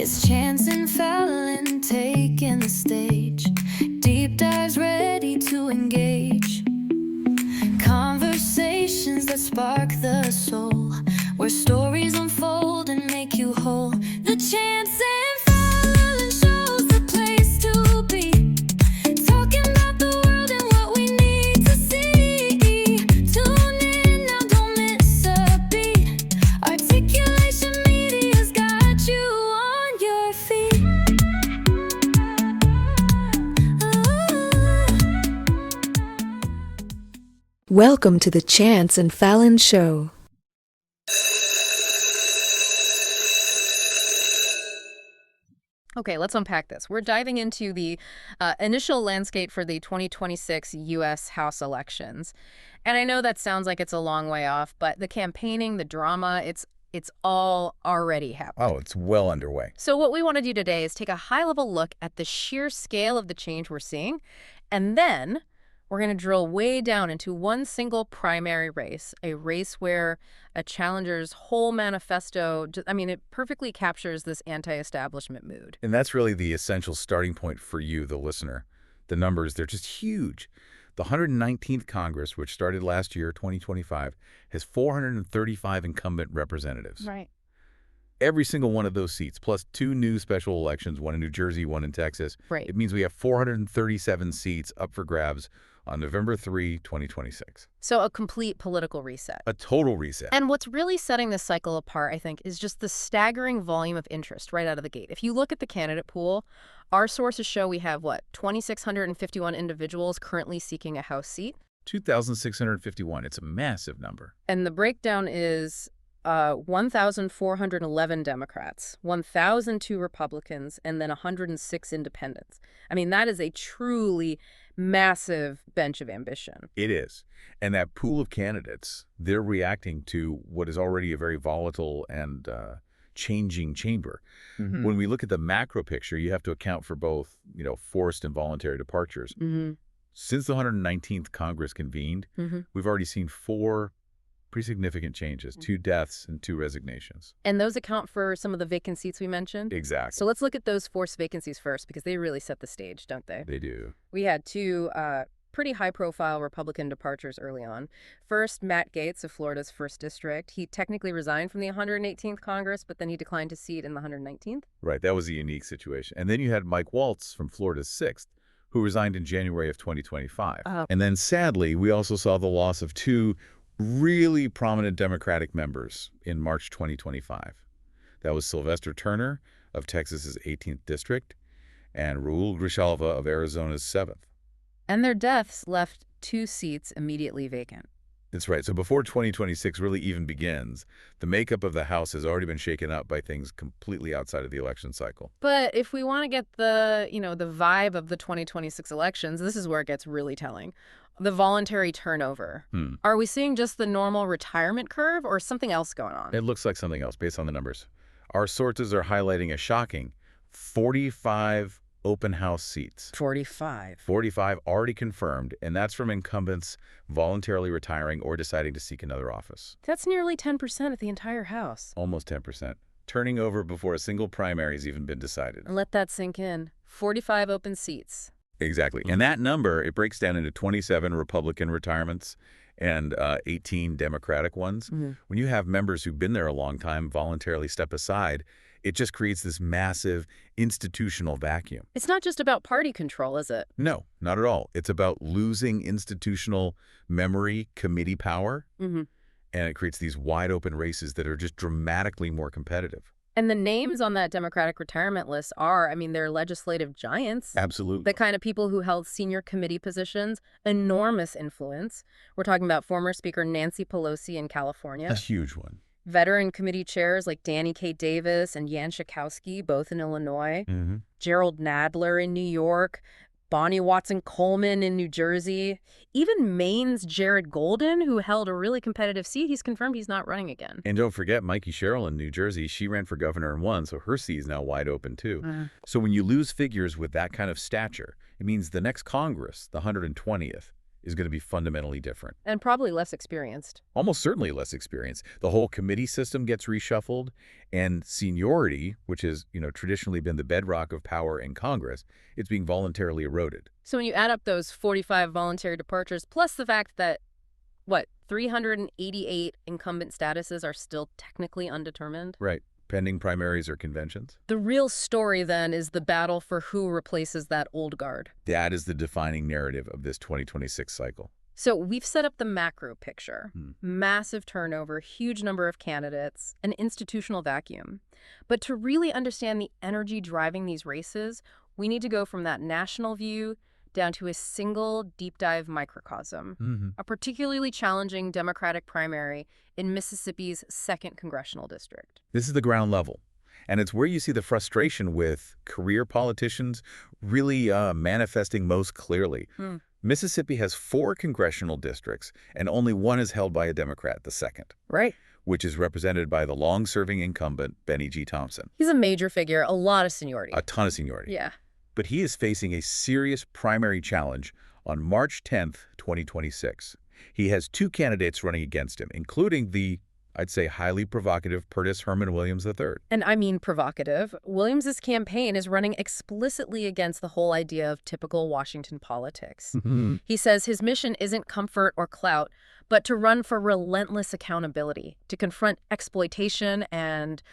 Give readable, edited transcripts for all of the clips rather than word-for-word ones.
It's Chance and Fallon taking the stage. Deep dives ready to engage. Conversations that spark the soul, where stories unfold and make you whole. The Chance and Fallon Show's the place to be. Talking about the world and what we need to see. Tune in now, don't miss a beat. Articulation Media's got you on your feet. Welcome to the Chance and Fallon Show. Okay, let's unpack this. We're diving into the initial landscape for the 2026 U.S. House elections. And I know that sounds like it's a long way off, but the campaigning, the drama, it's all already happening. Oh, it's well underway. So what we want to do today is take a high-level look at the sheer scale of the change we're seeing, and then we're going to drill way down into one single primary race, a race where a challenger's whole manifesto, it perfectly captures this anti-establishment mood. And that's really the essential starting point for you, the listener. The numbers, they're just huge. The 119th Congress, which started last year, 2025, has 435 incumbent representatives. Right. Every single one of those seats, plus 2 new special elections, one in New Jersey, one in Texas. Right. It means we have 437 seats up for grabs on November 3, 2026. So a complete political reset. A total reset. And what's really setting this cycle apart, I think, is just the staggering volume of interest right out of the gate. If you look at the candidate pool, our sources show we have, 2,651 individuals currently seeking a House seat? 2,651. It's a massive number. And the breakdown is 1,411 Democrats, 1,002 Republicans, and then 106 independents. That is a truly massive bench of ambition. It is. And that pool of candidates, they're reacting to what is already a very volatile and changing chamber. Mm-hmm. When we look at the macro picture, you have to account for both, forced and voluntary departures. Mm-hmm. Since the 119th Congress convened, Mm-hmm. we've already seen 4 pretty significant changes, 2 deaths and 2 resignations. And those account for some of the vacant seats we mentioned? Exactly. So let's look at those forced vacancies first, because they really set the stage, don't they? They do. We had 2 pretty high-profile Republican departures early on. First, Matt Gaetz of Florida's 1st District. He technically resigned from the 118th Congress, but then he declined his seat in the 119th. Right. That was a unique situation. And then you had Mike Waltz from Florida's 6th, who resigned in January of 2025. And then, sadly, we also saw the loss of 2 really prominent Democratic members in March 2025. That was Sylvester Turner of Texas's 18th District and Raul Grijalva of Arizona's 7th. And their deaths left 2 seats immediately vacant. That's right. So before 2026 really even begins, the makeup of the House has already been shaken up by things completely outside of the election cycle. But if we want to get the vibe of the 2026 elections, this is where it gets really telling. The voluntary turnover. Are we seeing just the normal retirement curve or something else going on? It looks like something else based on the numbers. Our sources are highlighting a shocking 45 open House seats. 45. 45 already confirmed, and that's from incumbents voluntarily retiring or deciding to seek another office. That's nearly 10% of the entire House. Almost 10%. Turning over before a single primary's even been decided. And let that sink in. 45 open seats. Exactly. And that number, it breaks down into 27 Republican retirements and 18 Democratic ones. Mm-hmm. When you have members who've been there a long time voluntarily step aside, it just creates this massive institutional vacuum. It's not just about party control, is it? No, not at all. It's about losing institutional memory, committee power, Mm-hmm. and it creates these wide open races that are just dramatically more competitive. And the names on that Democratic retirement list are, they're legislative giants. Absolutely. The kind of people who held senior committee positions, enormous influence. We're talking about former Speaker Nancy Pelosi in California. A huge one. Veteran committee chairs like Danny K. Davis and Jan Schakowsky, both in Illinois. Mm-hmm. Gerald Nadler in New York. Bonnie Watson-Coleman in New Jersey. Even Maine's Jared Golden, who held a really competitive seat, he's confirmed he's not running again. And don't forget Mikey Sherrill in New Jersey. She ran for governor and won, so her seat is now wide open too. So when you lose figures with that kind of stature, it means the next Congress, the 120th, is going to be fundamentally different. And probably less experienced. Almost certainly less experience. The whole committee system gets reshuffled, and seniority, which has, traditionally been the bedrock of power in Congress, it's being voluntarily eroded. So when you add up those 45 voluntary departures, plus the fact that, 388 incumbent statuses are still technically undetermined? Right. Pending primaries or conventions. The real story, then, is the battle for who replaces that old guard. That is the defining narrative of this 2026 cycle. So we've set up the macro picture. Massive turnover, huge number of candidates, an institutional vacuum. But to really understand the energy driving these races, we need to go from that national view down to a single deep dive microcosm, a particularly challenging Democratic primary in Mississippi's 2nd Congressional District. This is the ground level, and it's where you see the frustration with career politicians really manifesting most clearly. Mississippi has 4 congressional districts, and only one is held by a Democrat, the 2nd. Right. Which is represented by the long-serving incumbent, Benny G. Thompson. He's a major figure, a lot of seniority. A ton of seniority. Yeah. But he is facing a serious primary challenge on March 10th, 2026. He has 2 candidates running against him, including the, I'd say, highly provocative Pertis Herman Williams III. And I mean provocative. Williams's campaign is running explicitly against the whole idea of typical Washington politics. He says his mission isn't comfort or clout, but to run for relentless accountability, to confront exploitation and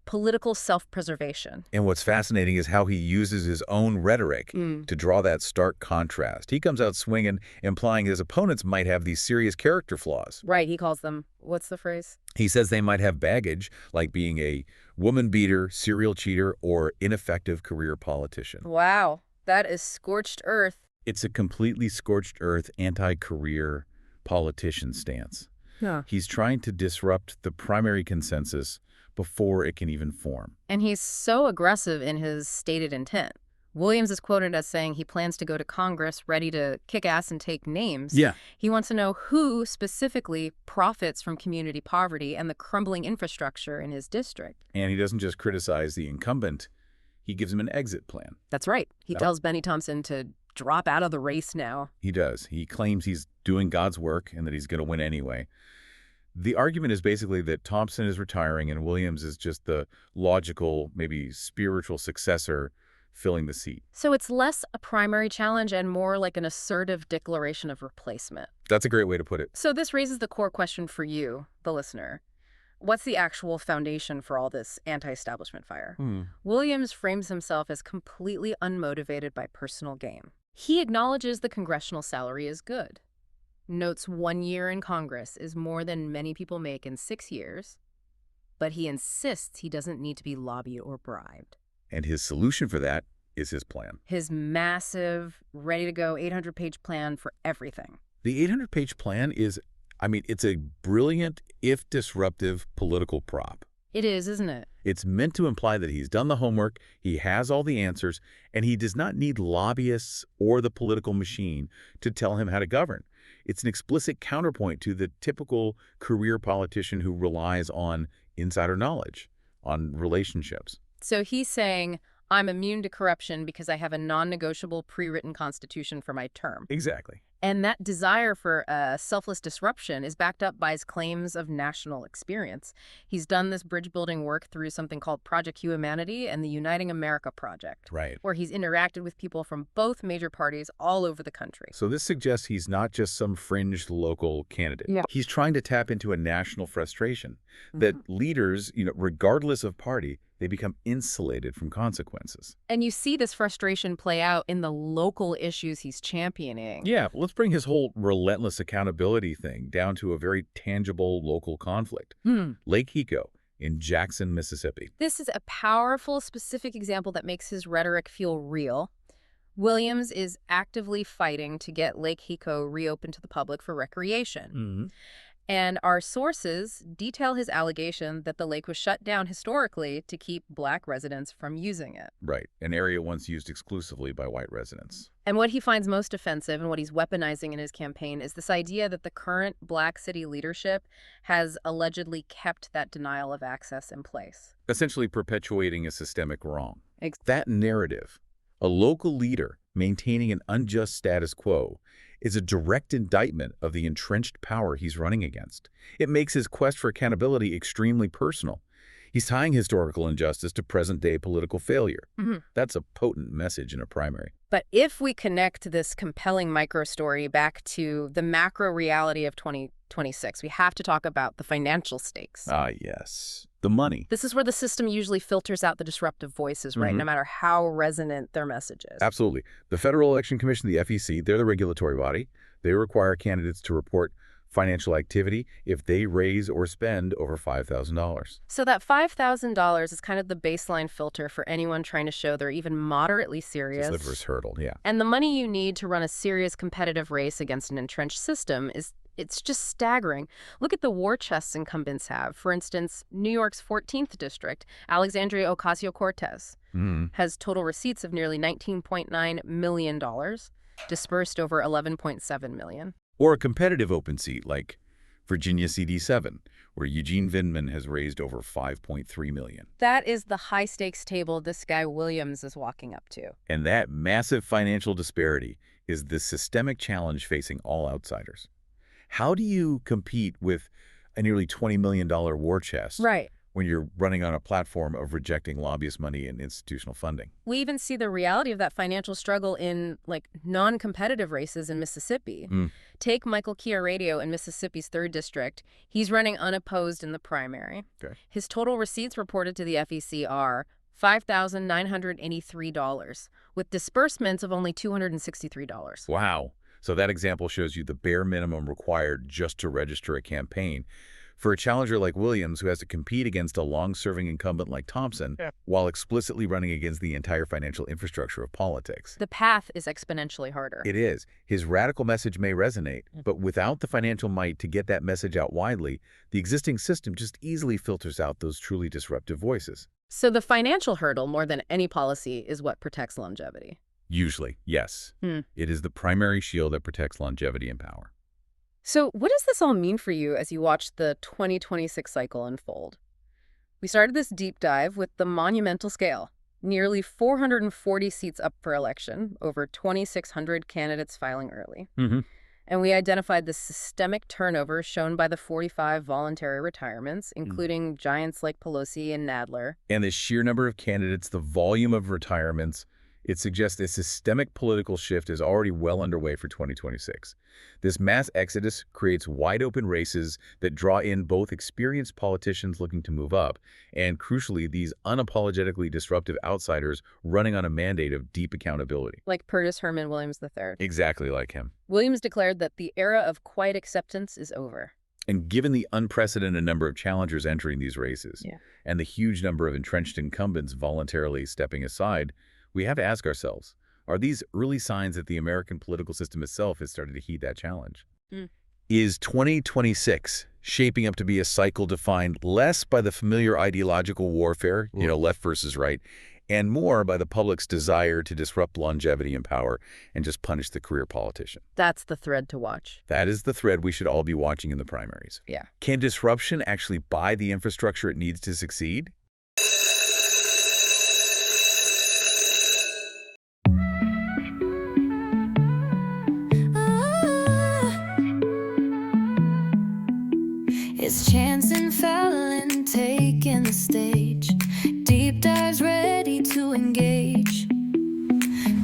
political self-preservation. And what's fascinating is how he uses his own rhetoric to draw that stark contrast. He comes out swinging, implying his opponents might have these serious character flaws. Right, he calls them, what's the phrase? He says they might have baggage, like being a woman beater, serial cheater, or ineffective career politician. Wow, that is scorched earth. It's a completely scorched earth, anti-career politician stance. Yeah. He's trying to disrupt the primary consensus before it can even form. And he's so aggressive in his stated intent. Williams is quoted as saying he plans to go to Congress ready to kick ass and take names. Yeah. He wants to know who specifically profits from community poverty and the crumbling infrastructure in his district. And he doesn't just criticize the incumbent, he gives him an exit plan. That's right. He tells Benny Thompson to drop out of the race now. He does. He claims he's doing God's work and that he's going to win anyway. The argument is basically that Thompson is retiring and Williams is just the logical, maybe spiritual successor filling the seat. So it's less a primary challenge and more like an assertive declaration of replacement. That's a great way to put it. So this raises the core question for you, the listener. What's the actual foundation for all this anti-establishment fire? Williams frames himself as completely unmotivated by personal gain. He acknowledges the congressional salary is good. Notes 1 year in Congress is more than many people make in 6 years, but he insists he doesn't need to be lobbied or bribed. And his solution for that is his plan. His massive, ready-to-go 800-page plan for everything. The 800-page plan is, it's a brilliant, if disruptive, political prop. It is, isn't it? It's meant to imply that he's done the homework, he has all the answers, and he does not need lobbyists or the political machine to tell him how to govern. It's an explicit counterpoint to the typical career politician who relies on insider knowledge, on relationships. So he's saying, I'm immune to corruption because I have a non-negotiable pre-written constitution for my term. Exactly. And that desire for selfless disruption is backed up by his claims of national experience. He's done this bridge-building work through something called Project Humanity and the Uniting America Project, Right. where he's interacted with people from both major parties all over the country. So this suggests he's not just some fringe local candidate. Yeah. He's trying to tap into a national frustration that leaders, regardless of party, they become insulated from consequences. And you see this frustration play out in the local issues he's championing. Yeah, let's bring his whole relentless accountability thing down to a very tangible local conflict. Lake Hiko in Jackson, Mississippi. This is a powerful, specific example that makes his rhetoric feel real. Williams is actively fighting to get Lake Hiko reopened to the public for recreation. And our sources detail his allegation that the lake was shut down historically to keep Black residents from using it. Right, an area once used exclusively by white residents. And what he finds most offensive and what he's weaponizing in his campaign is this idea that the current Black city leadership has allegedly kept that denial of access in place. Essentially perpetuating a systemic wrong. That narrative, a local leader maintaining an unjust status quo, is a direct indictment of the entrenched power he's running against. It makes his quest for accountability extremely personal. He's tying historical injustice to present-day political failure. That's a potent message in a primary. But if we connect this compelling micro-story back to the macro reality of 2026, we have to talk about the financial stakes. Ah, yes. The money. This is where the system usually filters out the disruptive voices, right? No matter how resonant their message is. Absolutely. The Federal Election Commission, the FEC, they're the regulatory body. They require candidates to report financial activity if they raise or spend over $5,000. So that $5,000 is kind of the baseline filter for anyone trying to show they're even moderately serious. It's the first hurdle, yeah. And the money you need to run a serious competitive race against an entrenched system it's just staggering. Look at the war chests incumbents have. For instance, New York's 14th district, Alexandria Ocasio-Cortez, has total receipts of nearly $19.9 million, dispersed over $11.7 million. Or a competitive open seat like Virginia CD7, where Eugene Vindman has raised over $5.3 million. That is the high-stakes table this guy Williams is walking up to. And that massive financial disparity is the systemic challenge facing all outsiders. How do you compete with a nearly $20 million war chest when you're running on a platform of rejecting lobbyist money and institutional funding? We even see the reality of that financial struggle in, non-competitive races in Mississippi. Take Michael Chiaradio in Mississippi's 3rd district. He's running unopposed in the primary. Okay. His total receipts reported to the FEC are $5,983, with disbursements of only $263. Wow. So that example shows you the bare minimum required just to register a campaign. For a challenger like Williams, who has to compete against a long-serving incumbent like Thompson, while explicitly running against the entire financial infrastructure of politics. The path is exponentially harder. It is. His radical message may resonate, but without the financial might to get that message out widely, the existing system just easily filters out those truly disruptive voices. So the financial hurdle, more than any policy, is what protects longevity. Usually, yes. It is the primary shield that protects longevity and power. So what does this all mean for you as you watch the 2026 cycle unfold? We started this deep dive with the monumental scale. Nearly 440 seats up for election, over 2,600 candidates filing early. And we identified the systemic turnover shown by the 45 voluntary retirements, including giants like Pelosi and Nadler. And the sheer number of candidates, the volume of retirements, it suggests a systemic political shift is already well underway for 2026. This mass exodus creates wide-open races that draw in both experienced politicians looking to move up and, crucially, these unapologetically disruptive outsiders running on a mandate of deep accountability. Like Pertis Herman Williams III. Exactly like him. Williams declared that the era of quiet acceptance is over. And given the unprecedented number of challengers entering these races and the huge number of entrenched incumbents voluntarily stepping aside, we have to ask ourselves, are these early signs that the American political system itself has started to heed that challenge? Is 2026 shaping up to be a cycle defined less by the familiar ideological warfare, left versus right, and more by the public's desire to disrupt longevity and power and just punish the career politician? That's the thread to watch. That is the thread we should all be watching in the primaries. Yeah. Can disruption actually buy the infrastructure it needs to succeed? It's Chance and Fallon taking the stage. Deep dives ready to engage.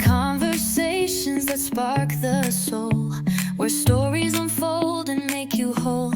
Conversations that spark the soul, where stories unfold and make you whole.